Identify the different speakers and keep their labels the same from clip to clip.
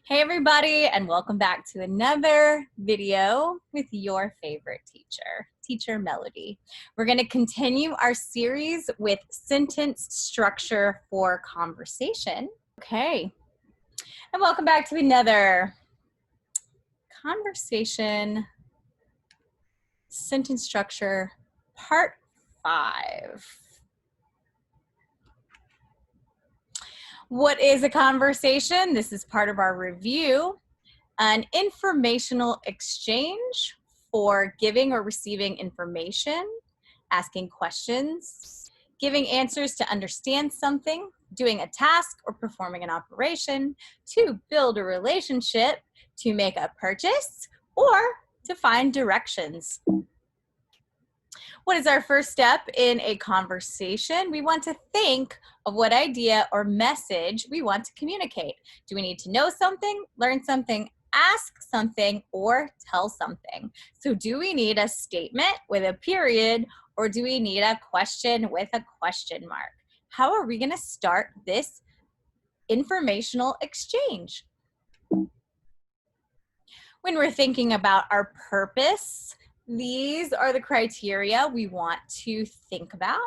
Speaker 1: Hey everybody, and welcome back to another video with your favorite teacher, Teacher Melody. We're going to continue our series with sentence structure for conversation. Okay, and welcome back to another conversation sentence structure part 5. What is a conversation? This is part of our review. An informational exchange for giving or receiving information, asking questions, giving answers to understand something, doing a task or performing an operation, to build a relationship, to make a purchase, or to find directions. What is our first step in a conversation? We want to think of what idea or message we want to communicate. Do we need to know something, learn something, ask something, or tell something? So do we need a statement with a period, or do we need a question with a question mark? How are we going to start this informational exchange? When we're thinking about our purpose, these are the criteria we want to think about.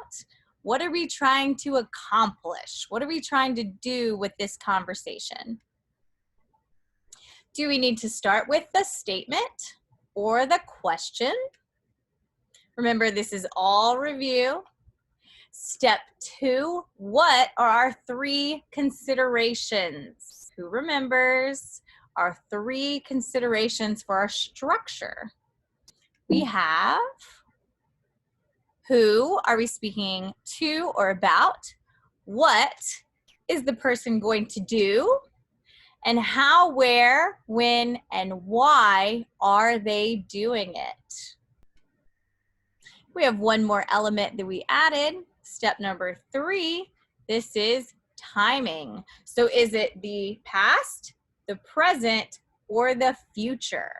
Speaker 1: What are we trying to accomplish? What are we trying to do with this conversation? Do we need to start with the statement or the question? Remember, this is all review. Step 2, what are our 3 considerations? Who remembers our 3 considerations for our structure? We have who are we speaking to or about? What is the person going to do? And how, where, when, and why are they doing it? We have one more element that we added. Step number 3, this is timing. So is it the past, the present, or the future?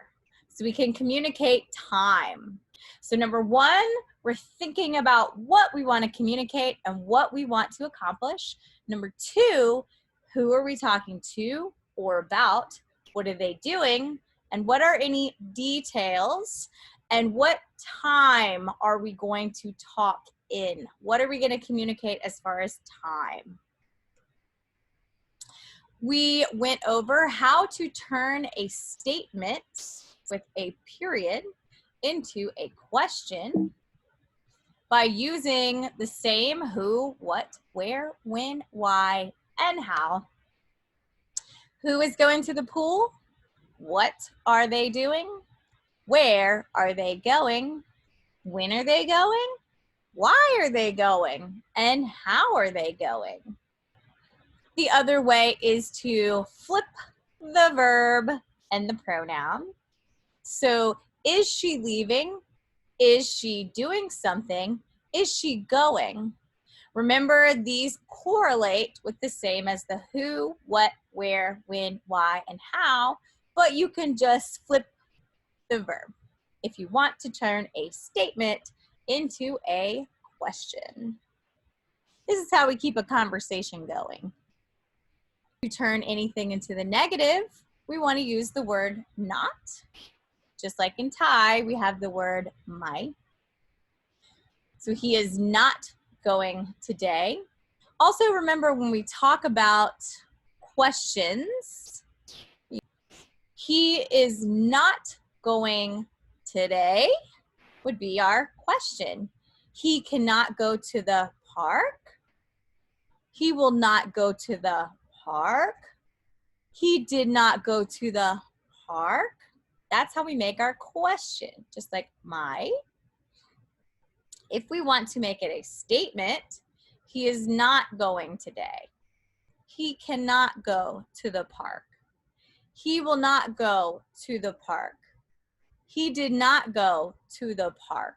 Speaker 1: So we can communicate time. So number 1, we're thinking about what we want to communicate and what we want to accomplish. Number 2, who are we talking to or about? What are they doing? And what are any details? And what time are we going to talk in? What are we going to communicate as far as time? We went over how to turn a statement with a period into a question by using the same who, what, where, when, why, and how. Who is going to the pool? What are they doing? Where are they going? When are they going? Why are they going? And how are they going? The other way is to flip the verb and the pronoun. So, is she leaving? Is she doing something? Is she going? Remember, these correlate with the same as the who, what, where, when, why, and how, but you can just flip the verb if you want to turn a statement into a question. This is how we keep a conversation going. To turn anything into the negative, we want to use the word not. Just like in Thai, we have the word mai. So he is not going today. Also remember, when we talk about questions, he is not going today would be our question. He cannot go to the park. He will not go to the park. He did not go to the park. That's how we make our question, just like my. If we want to make it a statement, he is not going today. He cannot go to the park. He will not go to the park. He did not go to the park.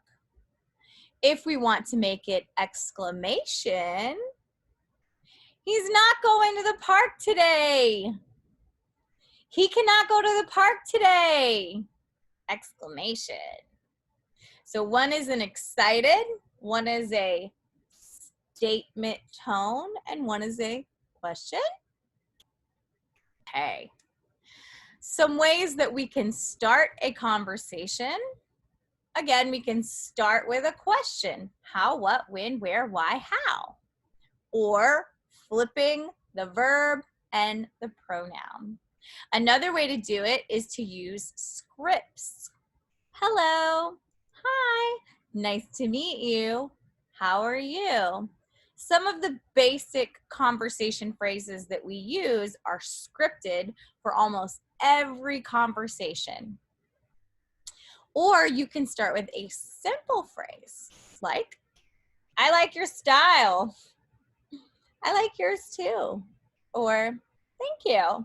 Speaker 1: If we want to make it exclamation, he's not going to the park today. He cannot go to the park today. Exclamation. So one is an excited, one is a statement tone, and one is a question. Okay. Some ways that we can start a conversation. Again, we can start with a question. How, what, when, where, why, how? Or flipping the verb and the pronoun. Another way to do it is to use scripts. Hello, hi, nice to meet you. How are you? Some of the basic conversation phrases that we use are scripted for almost every conversation. Or you can start with a simple phrase like, I like your style. I like yours too. Or, thank you.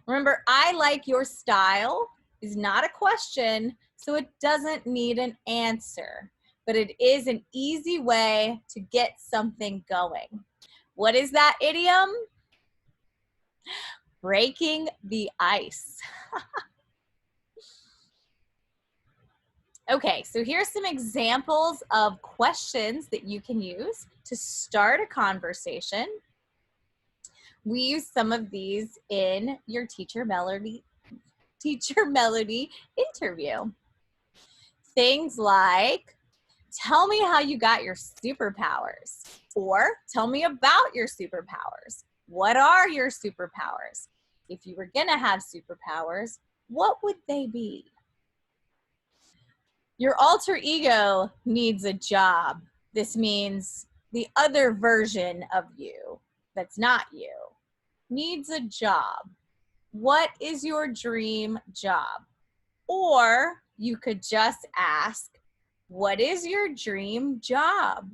Speaker 1: Remember, I like your style is not a question, so it doesn't need an answer, but it is an easy way to get something going. What is that idiom? Breaking the ice. Okay, so here's some examples of questions that you can use to start a conversation. We use some of these in your Teacher Melody interview. Things like, tell me how you got your superpowers, or tell me about your superpowers. What are your superpowers? If you were gonna have superpowers, what would they be? Your alter ego needs a job. This means the other version of you that's not you needs a job. What is your dream job? Or you could just ask, what is your dream job?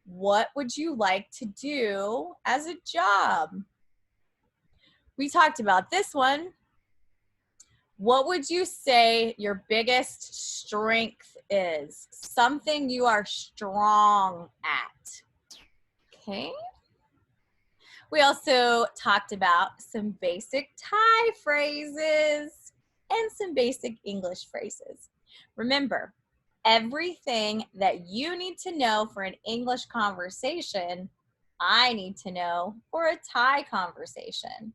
Speaker 1: What would you like to do as a job? We talked about this one. What would you say your biggest strength is? Something you are strong at. Okay. We also talked about some basic Thai phrases and some basic English phrases. Remember, everything that you need to know for an English conversation, I need to know for a Thai conversation.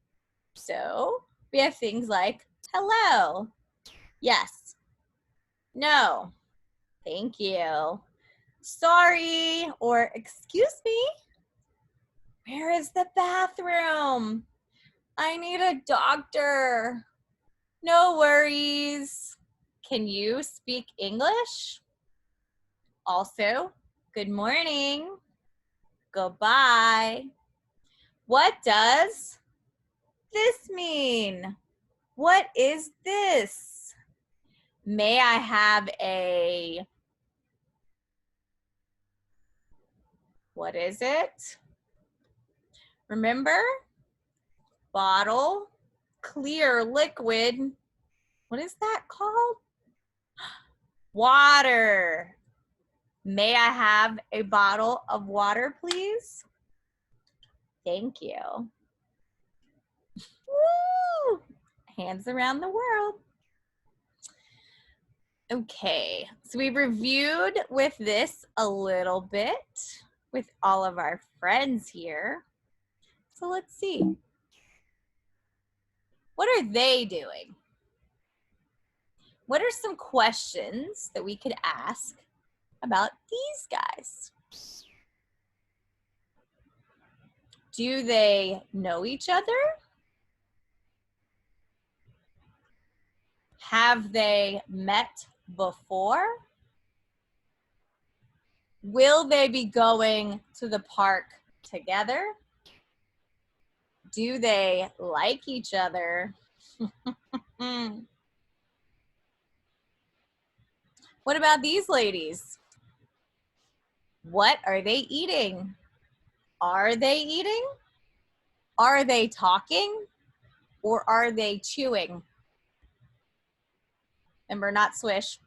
Speaker 1: So we have things like hello, yes, no, thank you, sorry, or excuse me, where is the bathroom? I need a doctor. No worries. Can you speak English? Also, good morning, goodbye. What does this mean? What is this? May I have a, what is it? Remember, bottle, clear liquid. What is that called? Water. May I have a bottle of water, please? Thank you. Woo! Hands around the world. Okay, so we reviewed with this a little bit with all of our friends here. So let's see. What are they doing? What are some questions that we could ask about these guys? Do they know each other? Have they met before? Will they be going to the park together? Do they like each other? What about these ladies? What are they eating? Are they eating? Are they talking? Or are they chewing? Remember, not swish,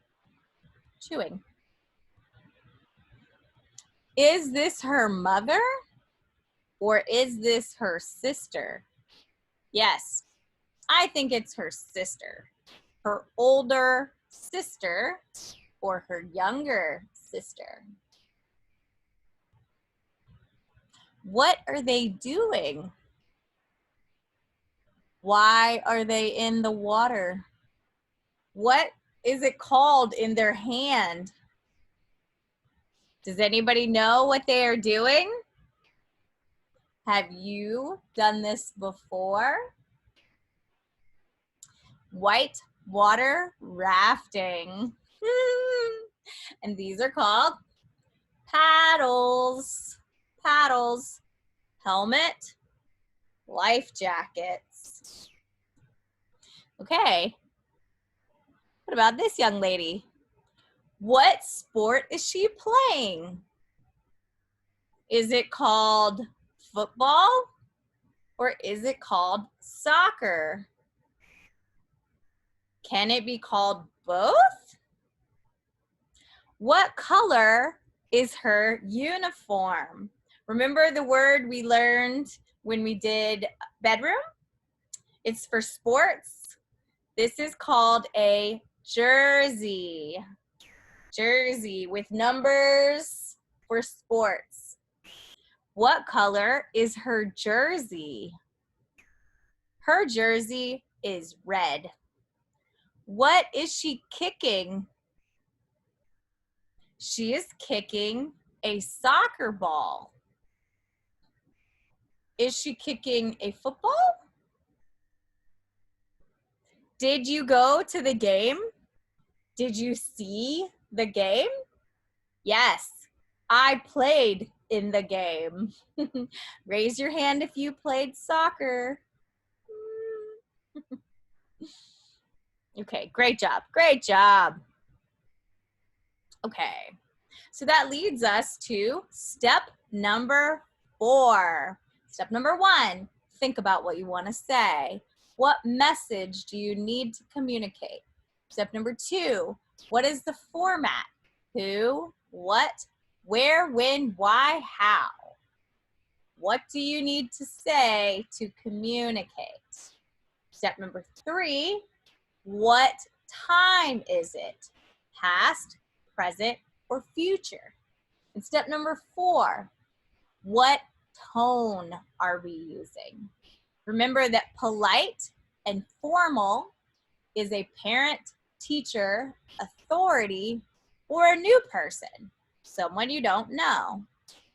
Speaker 1: chewing. Is this her mother? Or is this her sister? Yes, I think it's her sister. Her older sister or her younger sister. What are they doing? Why are they in the water? What is it called in their hand? Does anybody know what they are doing? Have you done this before? White water rafting. And these are called paddles. Paddles. Helmet. Life jackets. Okay. What about this young lady? What sport is she playing? Is it called football or is it called soccer? Can it be called both? What color is her uniform? Remember the word we learned when we did bedroom? It's for sports. This is called a jersey. Jersey with numbers for sports. What color is her jersey? Her jersey is red. What is she kicking? She is kicking a soccer ball. Is she kicking a football? Did you go to the game? Did you see the game? Yes, I played in the game. Raise your hand if you played soccer. Okay, great job, great job. Okay, so that leads us to step number 4. Step number 1, think about what you want to say. What message do you need to communicate? Step number 2, what is the format? Who, what, where, when, why, how? What do you need to say to communicate? Step number 3, what time is it? Past, present, or future? And step number 4, what tone are we using? Remember that polite and formal is a parent, teacher, authority, or a new person, someone you don't know.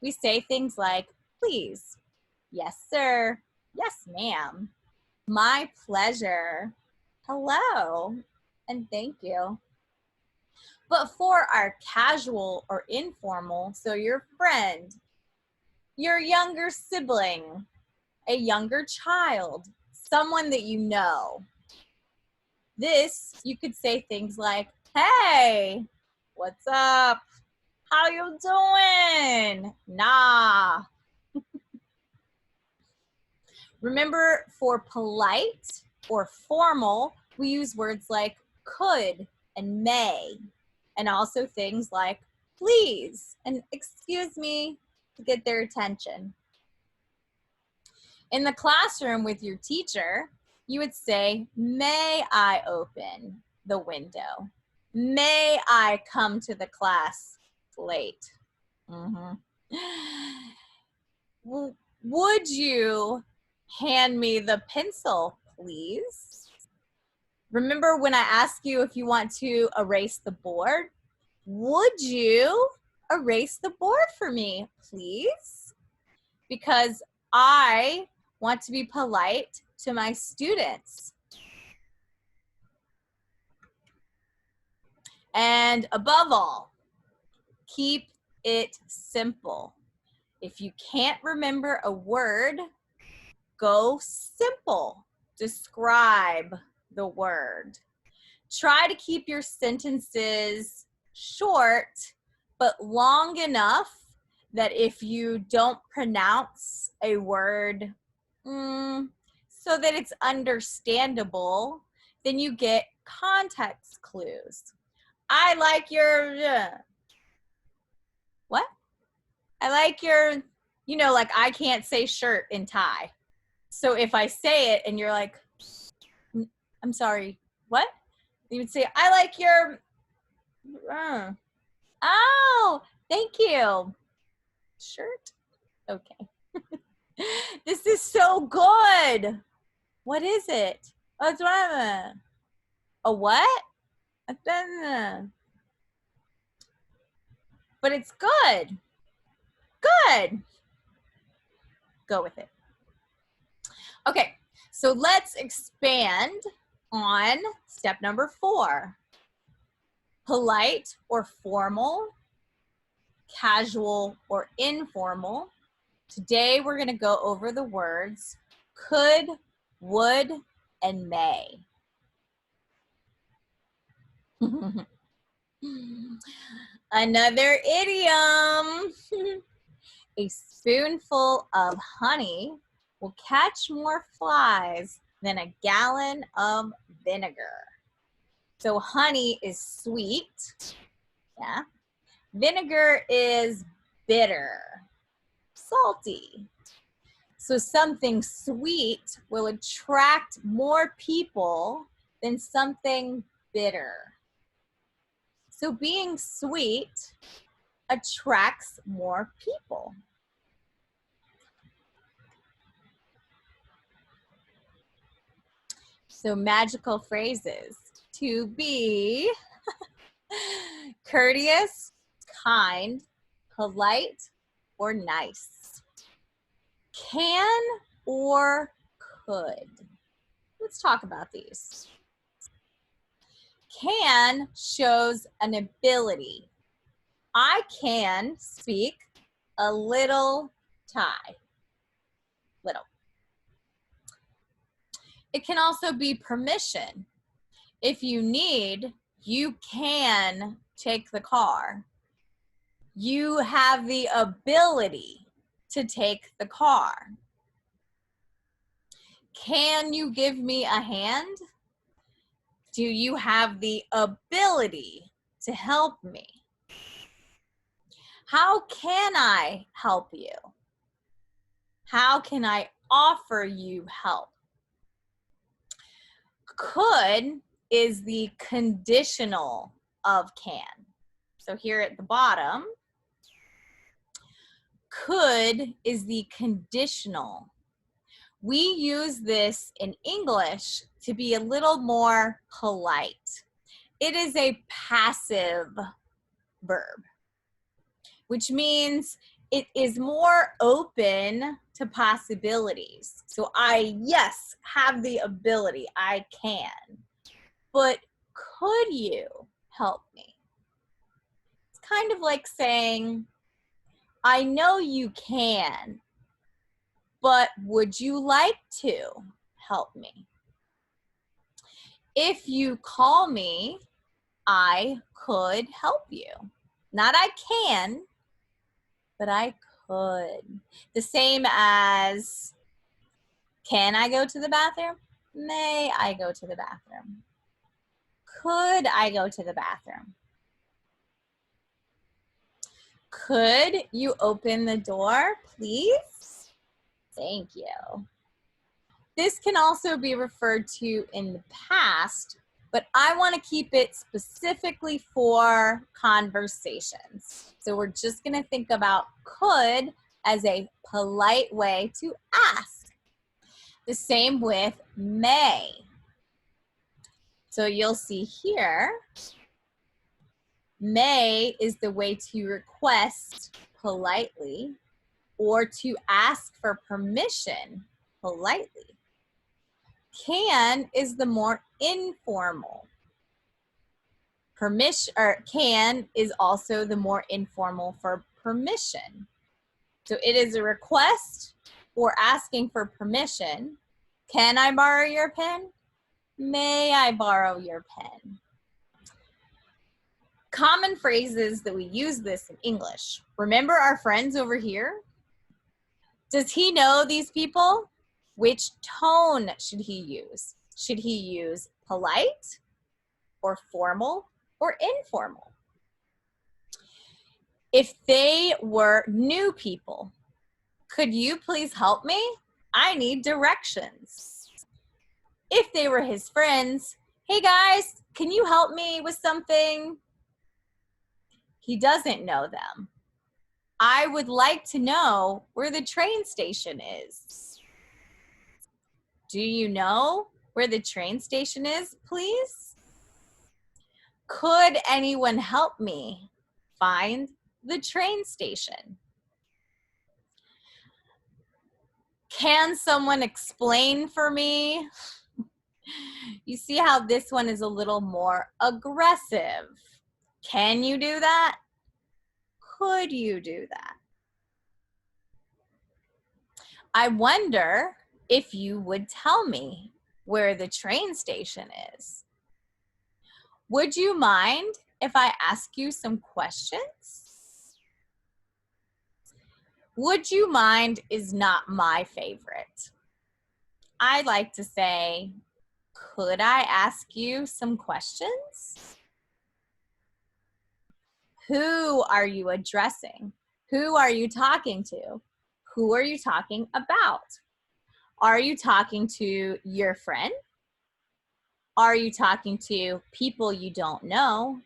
Speaker 1: We say things like, please, yes, sir, yes, ma'am, my pleasure, hello, and thank you. But for our casual or informal, so your friend, your younger sibling, a younger child, someone that you know, this, you could say things like, hey, what's up? How you doing? Nah. Remember, for polite or formal, we use words like could and may, and also things like please and excuse me to get their attention. In the classroom with your teacher, you would say, may I open the window? May I come to the class late? Would you hand me the pencil, please? Remember when I asked you if you want to erase the board? Would you erase the board for me, please? Because I want to be polite to my students. And above all, keep it simple. If you can't remember a word, go simple. Describe the word. Try to keep your sentences short, but long enough that if you don't pronounce a word so that it's understandable, then you get context clues. I like your, what? I like your, like I can't say shirt in Thai. So if I say it and you're like, I'm sorry, what? You would say, I like your, oh, thank you. Shirt? Okay. This is so good. What is it? Oh, it's a what? But it's good. Good. Go with it. Okay, so let's expand on step number 4. Polite or formal, casual or informal. Today we're going to go over the words could, would, and may. Another idiom. A spoonful of honey will catch more flies than a gallon of vinegar. So honey is sweet, yeah. Vinegar is bitter, salty. So something sweet will attract more people than something bitter. So being sweet attracts more people. So magical phrases: to be courteous, kind, polite, or nice. Can or could. Let's talk about these. Can shows an ability. I can speak a little Thai. Little. It can also be permission. If you need, you can take the car. You have the ability to take the car. Can you give me a hand? Do you have the ability to help me? How can I help you? How can I offer you help? Could is the conditional of can. So here at the bottom, could is the conditional. We use this in English to be a little more polite. It is a passive verb, which means it is more open to possibilities. So yes, have the ability, I can. But could you help me? It's kind of like saying, I know you can, but would you like to help me? If you call me, I could help you. Not I can, but I could. The same as, can I go to the bathroom? May I go to the bathroom? Could I go to the bathroom? Could you open the door, please? Thank you. This can also be referred to in the past, but I want to keep it specifically for conversations. So we're just going to think about could as a polite way to ask. The same with may. So you'll see here, may is the way to request politely or to ask for permission politely. Can is the more informal. Permission, or can is also the more informal for permission. So it is a request or asking for permission. Can I borrow your pen? May I borrow your pen? Common phrases that we use this in English. Remember our friends over here? Does he know these people? Which tone should he use? Should he use polite or formal or informal? If they were new people, could you please help me? I need directions. If they were his friends, hey guys, can you help me with something? He doesn't know them. I would like to know where the train station is. Do you know where the train station is, please? Could anyone help me find the train station? Can someone explain for me? You see how this one is a little more aggressive. Can you do that? Could you do that? I wonder if you would tell me where the train station is. Would you mind if I ask you some questions? Would you mind is not my favorite. I like to say, could I ask you some questions? Who are you addressing? Who are you talking to? Who are you talking about? Are you talking to your friend? Are you talking to people you don't know?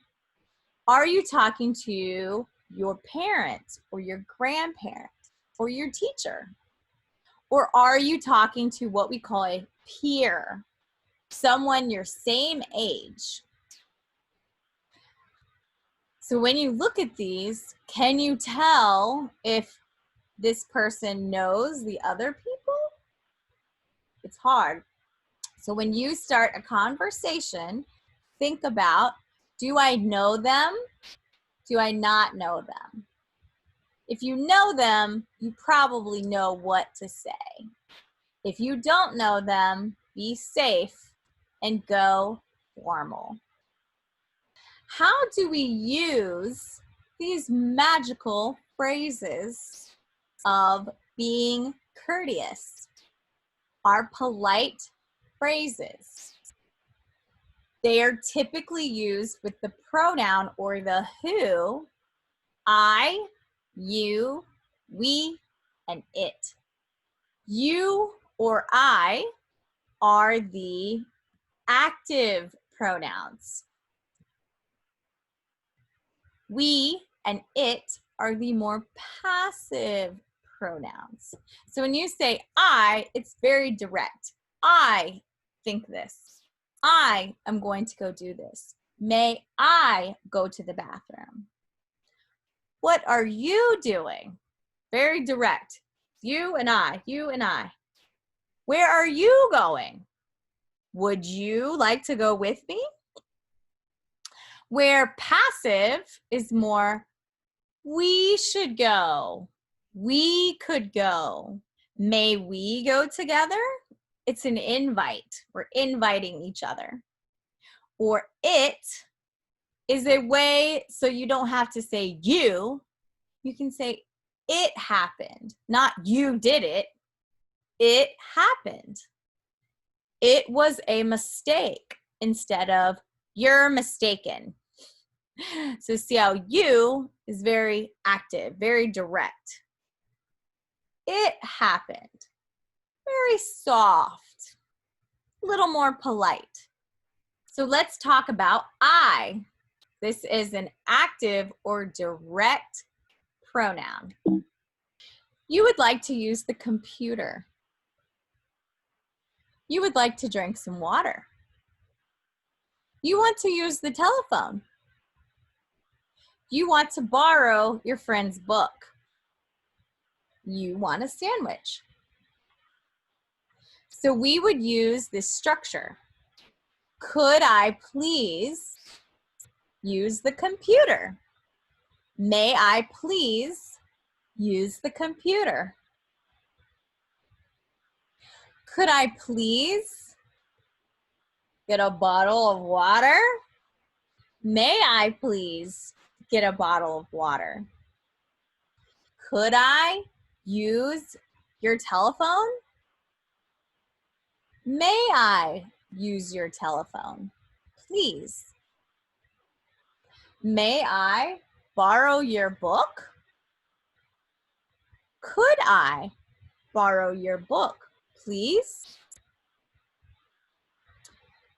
Speaker 1: Are you talking to your parent or your grandparent or your teacher? Or are you talking to what we call a peer, someone your same age? So when you look at these, can you tell if this person knows the other people? It's hard. So when you start a conversation, think about, do I know them? Do I not know them? If you know them, you probably know what to say. If you don't know them, be safe and go formal. How do we use these magical phrases of being courteous? Our polite phrases. They are typically used with the pronoun or the who, I, you, we, and it. You or I are the active pronouns. We and it are the more passive pronouns. So when you say I, it's very direct. I think this. I am going to go do this. May I go to the bathroom? What are you doing? Very direct. You and I, you and I. Where are you going? Would you like to go with me? Where passive is more, we should go. We could go. May we go together? It's an invite. We're inviting each other. Or it is a way so you don't have to say you. You can say it happened, not you did it. It happened. It was a mistake instead of you're mistaken. So see how you is very active, very direct. It happened. Very soft, a little more polite. So let's talk about I. This is an active or direct pronoun. You would like to use the computer. You would like to drink some water. You want to use the telephone. You want to borrow your friend's book. You want a sandwich. So we would use this structure. Could I please use the computer? May I please use the computer? Could I please get a bottle of water? May I please get a bottle of water? Could I use your telephone? May I use your telephone? Please. May I borrow your book? Could I borrow your book, please?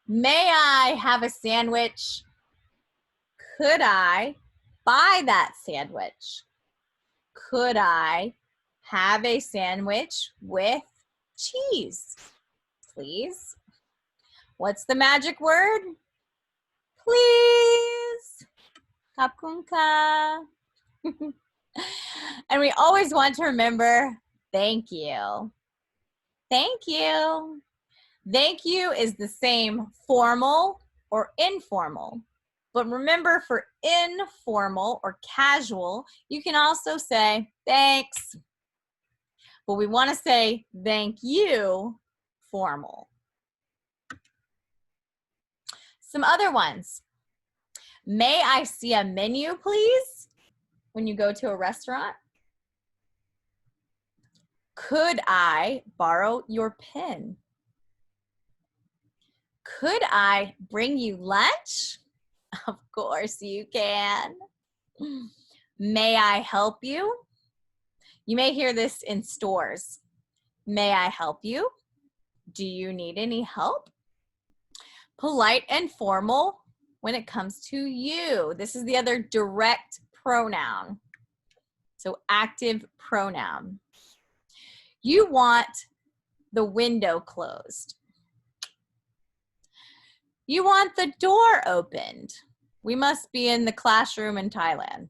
Speaker 1: May I have a sandwich? Could I buy that sandwich? Could I have a sandwich with cheese? please. What's the magic word? Please. Kapkunka. And we always want to remember, thank you. Thank you. Thank you is the same formal or informal. But remember, for informal or casual, you can also say thanks. But we want to say thank you formal. Some other ones. May I see a menu, please? When you go to a restaurant. Could I borrow your pen? Could I bring you lunch? Of course you can. May I help you? You may hear this in stores. May I help you? Do you need any help? Polite and formal when it comes to you. This is the other direct pronoun. So active pronoun. You want the window closed. You want the door opened. We must be in the classroom in Thailand.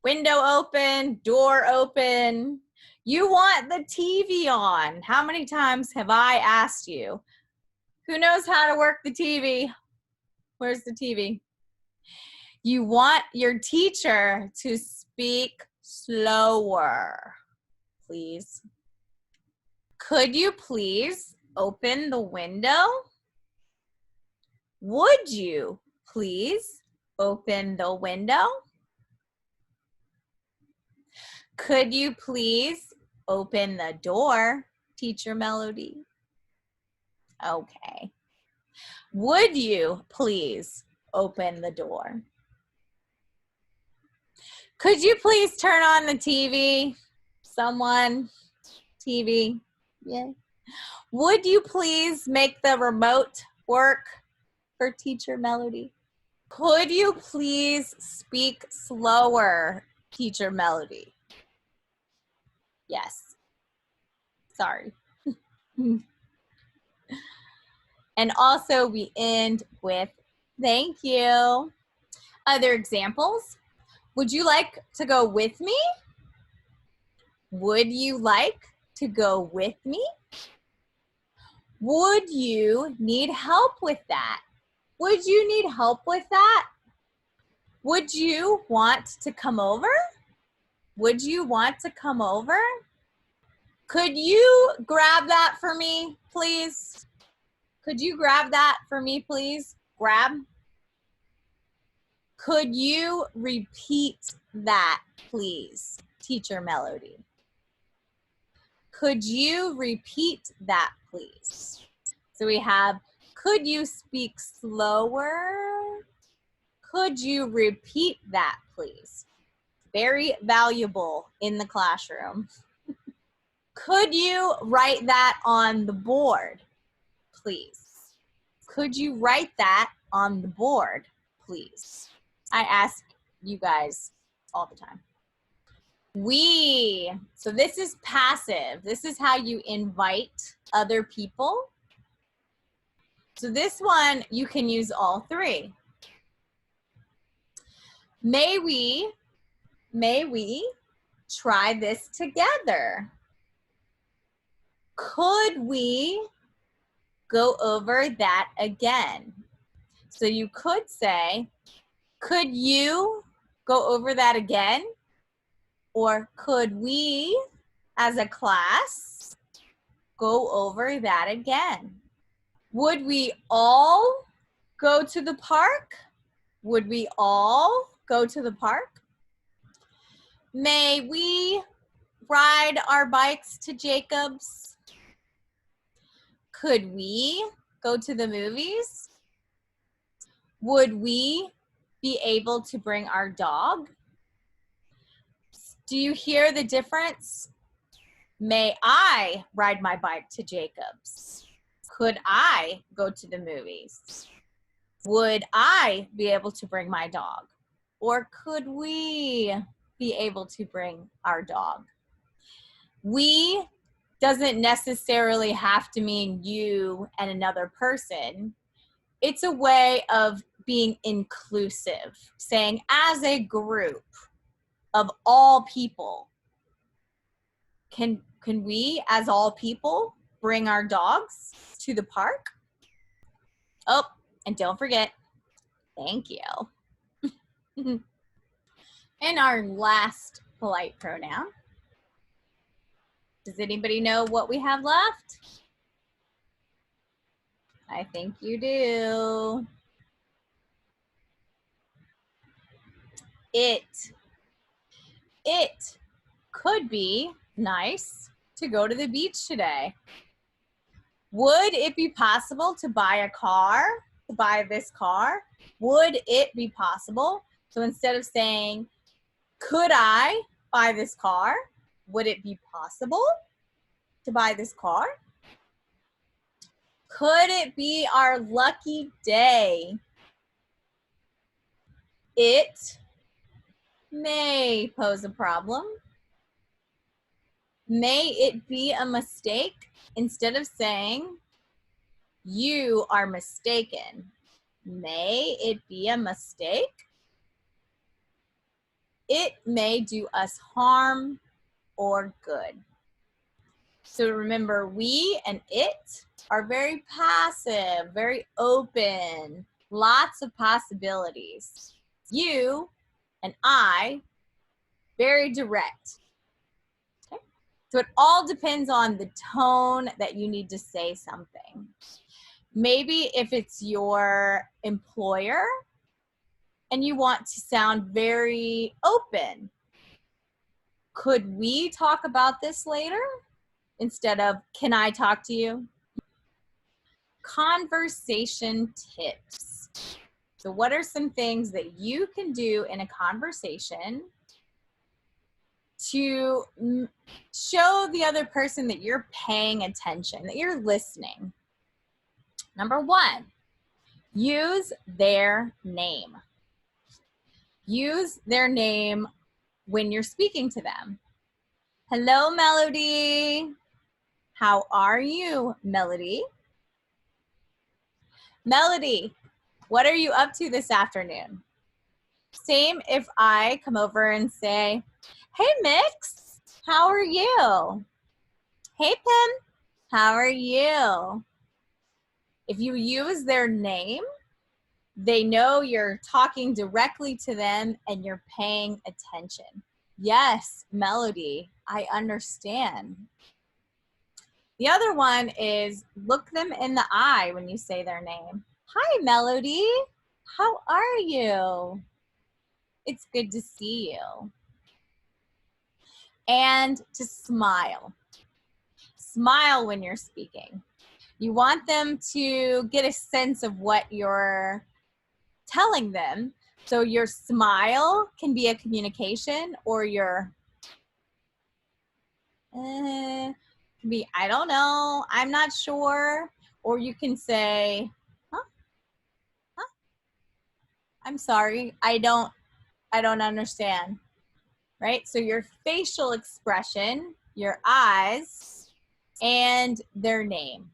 Speaker 1: Window open, door open. You want the TV on. How many times have I asked you, who knows how to work the TV? Where's the TV? You want your teacher to speak slower, please. Could you please open the window? Would you please open the window? Could you please open the door, Teacher Melody? Okay. Would you please open the door? Could you please turn on the TV? Someone? TV? Yeah. Would you please make the remote work for Teacher Melody? Could you please speak slower, Teacher Melody? Yes. Sorry. And also we end with thank you. Other examples. Would you like to go with me? Would you like to go with me? Would you need help with that? Would you need help with that? Would you want to come over? Would you want to come over? Could you grab that for me, please? Could you grab that for me, please? Grab. Could you repeat that, please, Teacher Melody? Could you repeat that, please? So we have, could you speak slower? Could you repeat that, please? Very valuable in the classroom. Could you write that on the board, please? Could you write that on the board, please? I ask you guys all the time. We, so this is passive. This is how you invite other people. So this one, you can use all three. May we try this together? Could we go over that again? So you could say, could you go over that again? Or could we, as a class, go over that again? Would we all go to the park? Would we all go to the park? May we ride our bikes to Jacob's? Could we go to the movies? Would we be able to bring our dog? Do you hear the difference? May I ride my bike to Jacob's? Could I go to the movies? Would I be able to bring my dog? Or could we be able to bring our dog? We doesn't necessarily have to mean you and another person. It's a way of being inclusive, saying as a group of all people, can we as all people bring our dogs to the park? Oh, and don't forget, thank you. And our last polite pronoun. Does anybody know what we have left? I think you do. It. It could be nice to go to the beach today. Would it be possible to buy a car, to buy this car? Would it be possible? So instead of saying, could I buy this car? Would it be possible to buy this car? Could it be our lucky day? It may pose a problem. May it be a mistake? Instead of saying, you are mistaken, may it be a mistake? It may do us harm or good. So remember, we and it are very passive, very open, lots of possibilities. You and I, very direct. Okay? So it all depends on the tone that you need to say something. Maybe if it's your employer and you want to sound very open, could we talk about this later? Instead of, can I talk to you? Conversation tips. So what are some things that you can do in a conversation to show the other person that you're paying attention, that you're listening? Number one, use their name. Use their name when you're speaking to them. Hello, Melody. How are you, Melody? Melody, what are you up to this afternoon? Same if I come over and say, hey, Mix, how are you? Hey, Pim, how are you? If you use their name, they know you're talking directly to them and you're paying attention. Yes, Melody, I understand. The other one is look them in the eye when you say their name. Hi, Melody. How are you? It's good to see you. And to smile. Smile when you're speaking. You want them to get a sense of what you're telling them. So your smile can be a communication, or your can be, I don't know, I'm not sure. Or you can say, huh? I'm sorry, I don't understand, right? So your facial expression, your eyes, and their name.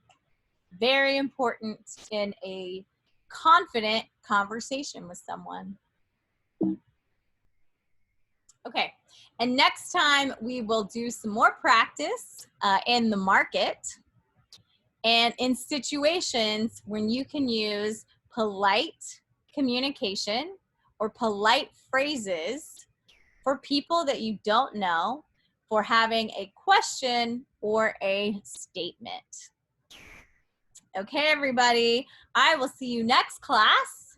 Speaker 1: Very important in a confident conversation with someone. Okay, and next time we will do some more practice in the market and in situations when you can use polite communication or polite phrases for people that you don't know, for having a question or a statement. Okay, everybody, I will see you next class.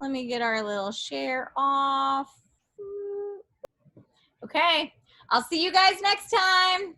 Speaker 1: Let me get our little share off. Okay, I'll see you guys next time.